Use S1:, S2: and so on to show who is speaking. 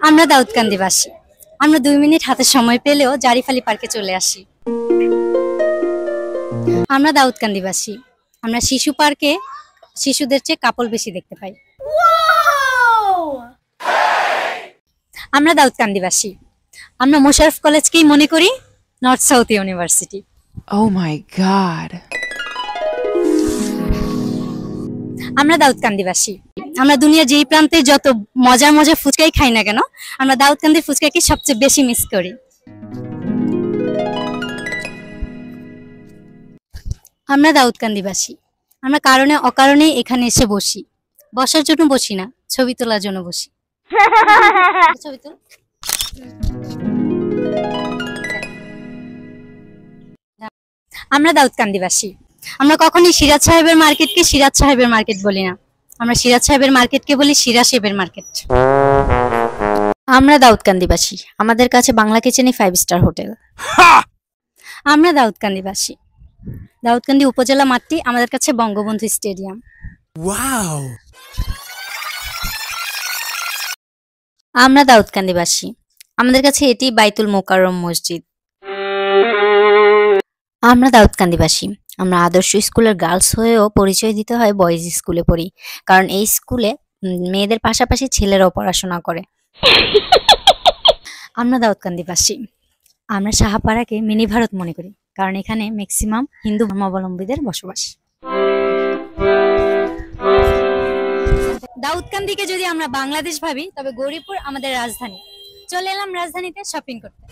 S1: আমরা দাউদকান্দিবাসী। আমরা 2 মিনিট হাতে সময় পেলেও জারিফালি পার্কে চলে আসি। আমরা দাউদকান্দিবাসী। আমরা শিশু পার্কে শিশুদের চেয়ে কাপল বেশি দেখতে পাই। আমরা দাউদকান্দিবাসী। আমরা মোশাররফ কলেজকেই মনে করি north south university.
S2: Oh my god.
S1: আমরা দাউদকান্দিবাসী। আমরা দুনিয়ার যেই প্রান্তে যত মজার মজার ফুচকাই খাই না কেন, আমরা দাউদকান্দির ফুচকাকে সবচেয়ে বেশি মিস করি। আমরা দাউদকান্দিবাসী। আমরা কারণে অকারণে এখানে এসে বসি। বসার জন্য বসি না, ছবি তোলার জন্য বসি। ছবি তোল। আমরা দাউদকান্দিবাসী। আমরা কখনোই সিরাজ সাহেবের মার্কেটকে সিরাজ সাহেবের মার্কেট বলি না, আমরা সিরাজ সাহেবের মার্কেটকে বলি সিরাজ সাহেবের মার্কেট। আমরা দাউদকান্দিবাসী। আমাদের কাছে বাংলা কিচেনই 5 স্টার হোটেল। আমরা দাউদকান্দিবাসী। দাউদকান্দি উপজেলা মাঠটি আমাদের কাছে বঙ্গবন্ধু স্টেডিয়াম।
S3: ওয়াও।
S1: আমরা দাউদকান্দিবাসী। আমাদের কাছে এটি বাইতুল মোকাররম মসজিদ। আমরা দাউদকান্দিবাসী। আমরা আদর্শ স্কুলের গার্লস হয়েও পরিচয় দিতে হয় বয়েজ স্কুলে পড়ি, কারণ এই স্কুলে মেয়েদের পাশাপাশি ছেলেরাও পড়াশোনা করে। আমরা দাউদকান্দিবাসী। আমরা সাহাপাড়াকে মিনি ভারত মনে করি, কারণ এখানে ম্যাক্সিমাম হিন্দু ধর্মাবলম্বীদের বসবাস। দাউদকান্দিকে যদি আমরা বাংলাদেশ ভাবি, তবে গৌরীপুর আমাদের রাজধানী। চলে এলাম রাজধানীতে শপিং করতে।